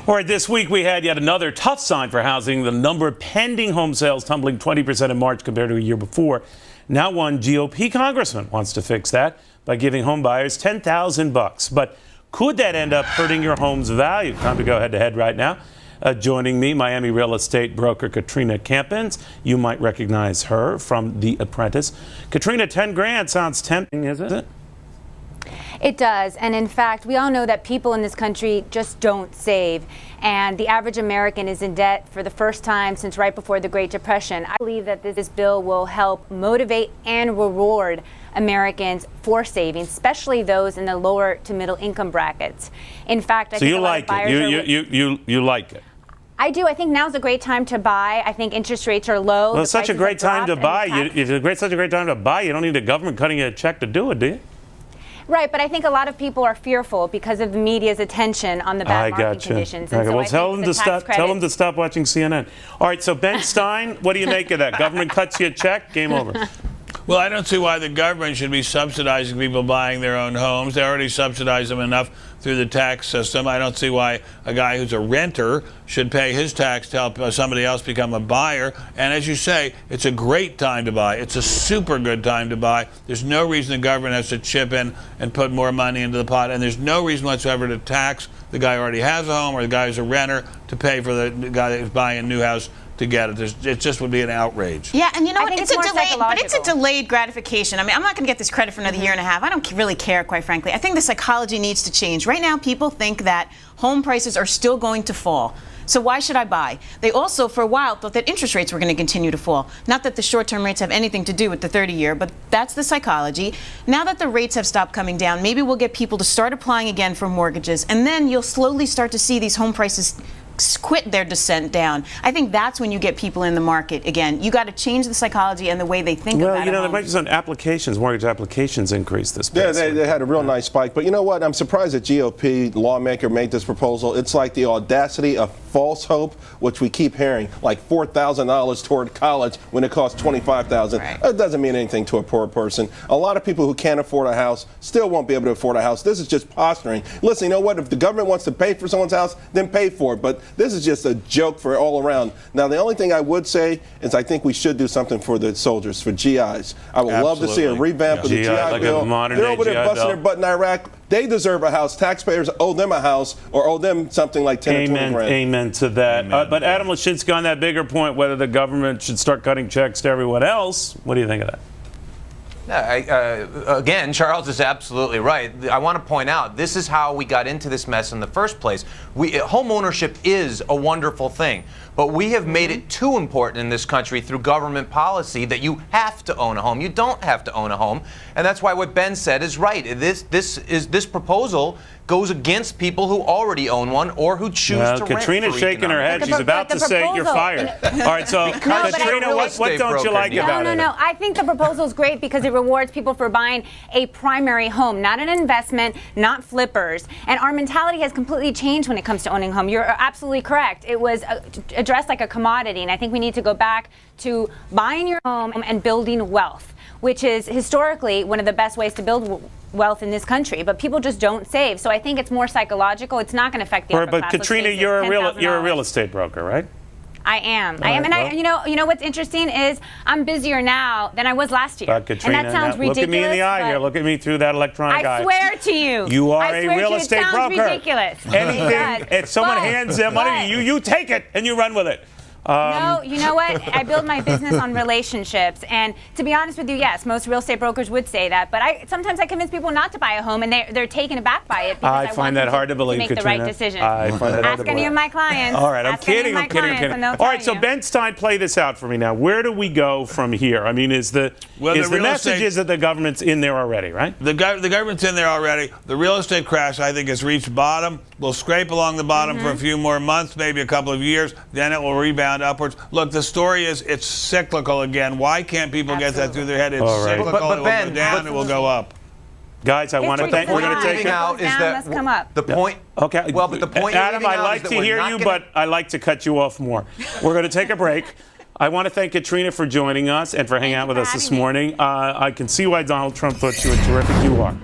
All right, this week we had yet another tough sign for housing. The number of pending home sales tumbling 20% in March compared to a year before. Now one GOP congressman wants to fix that by giving home buyers $10,000. But could that end up hurting your home's value? Time to go head-to-head right now. Joining me, Miami real estate broker Katrina Campins. You might recognize her from The Apprentice. Katrina, 10 grand sounds tempting, isn't it? It does. And in fact, we all know that people in this country just don't save. And the average American is in debt for the first time since right before the Great Depression. I believe that this bill will help motivate and reward Americans for saving, especially those in the lower to middle income brackets. In fact, I think you like it. You like it. I do. I think now's a great time to buy. I think interest rates are low. Well, it's such a great time to buy. It's such a great time to buy. You don't need the government cutting you a check to do it, do you? Right, but I think a lot of people are fearful because of the media's attention on the bad market conditions. And well, tell them to stop watching CNN. All right, so Ben Stein, what do you make of that? Government cuts you a check, game over. Well, I don't see why the government should be subsidizing people buying their own homes. They already subsidize them enough through the tax system. I don't see why a guy who's a renter should pay his tax to help somebody else become a buyer. And as you say, it's a great time to buy. It's a super good time to buy. There's no reason the government has to chip in and put more money into the pot. And there's no reason whatsoever to tax the guy who already has a home or the guy who's a renter to pay for the guy who's buying a new house to get it. It just would be an outrage. Yeah, and you know what? It's a delayed gratification. I mean, I'm not going to get this credit for another year and a half. I don't really care, quite frankly. I think the psychology needs to change. Right now, people think that home prices are still going to fall. So why should I buy? They also, for a while, thought that interest rates were going to continue to fall. Not that the short-term rates have anything to do with the 30-year, but that's the psychology. Now that the rates have stopped coming down, maybe we'll get people to start applying again for mortgages, and then you'll slowly start to see these home prices quit their descent down. I think that's when you get people in the market again. You got to change the psychology and the way they think about it. Well, you know, there might be some applications, mortgage applications increase this past Yeah, they had a real nice spike. But you know what? I'm surprised the GOP lawmaker made this proposal. It's like the audacity of false hope, which we keep hearing, like $4,000 toward college when it costs $25,000. Right. That doesn't mean anything to a poor person. A lot of people who can't afford a house still won't be able to afford a house. This is just posturing. Listen, you know what? If the government wants to pay for someone's house, then pay for it. But this is just a joke for all around. Now, the only thing I would say is I think we should do something for the soldiers, for GIs. I would love to see a revamp of the GI bill. They're over there busting their butt in Iraq. They deserve a house. Taxpayers owe them a house or owe them something like 10 or 20 grand. Amen to that. But Adam Lashinsky, on that bigger point, whether the government should start cutting checks to everyone else, what do you think of that? Again, Charles is absolutely right. I want to point out, this is how we got into this mess in the first place. Home ownership is a wonderful thing, but we have made it too important in this country through government policy that you have to own a home. You don't have to own a home, and that's why what Ben said is right. This proposal goes against people who already own one or who choose to rent. Katrina's shaking her head. She's about to say you're fired. All right, so Katrina, what don't you like about it? No. I think the proposal is great because it rewards people for buying a primary home, not an investment, not flippers. And our mentality has completely changed when it comes to owning a home. You're absolutely correct. It was addressed like a commodity, and I think we need to go back to buying your home and building wealth, which is historically one of the best ways to build wealth in this country, but people just don't save. So I think it's more psychological. It's not going to affect the upper class. But Katrina, you're a real estate broker, right? I am. And you know what's interesting is I'm busier now than I was last year. Katrina, and that sounds ridiculous. Look at me in the eye here. Look at me through that electronic eye. I swear to you. You are a real estate broker. It sounds ridiculous. Anything, if someone hands them money to you, you take it and you run with it. No, you know what? I build my business on relationships. And to be honest with you, yes, most real estate brokers would say that. But sometimes I convince people not to buy a home, and they're taken aback by it because I find that hard to believe, make the right decision. Ask any of my clients. All right, I'm kidding. All right, so Ben Stein, play this out for me now. Where do we go from here? I mean, the message is that the government's in there already, right? The government's in there already. The real estate crash, I think, has reached bottom. We'll scrape along the bottom for a few more months, maybe a couple of years. Then it will rebound upwards. Look, the story is it's cyclical again. Why can't people get that through their head? It's cyclical. It will go down. It will go up. Guys, I want to thank. We're going to take it out. Is that come up. The point? Okay. Well, but the point. Adam, I like to hear you, but I like to cut you off more. We're going to take a break. I want to thank Katrina for joining us and for hanging out with us this morning. I can see why Donald Trump thought you were terrific. You are.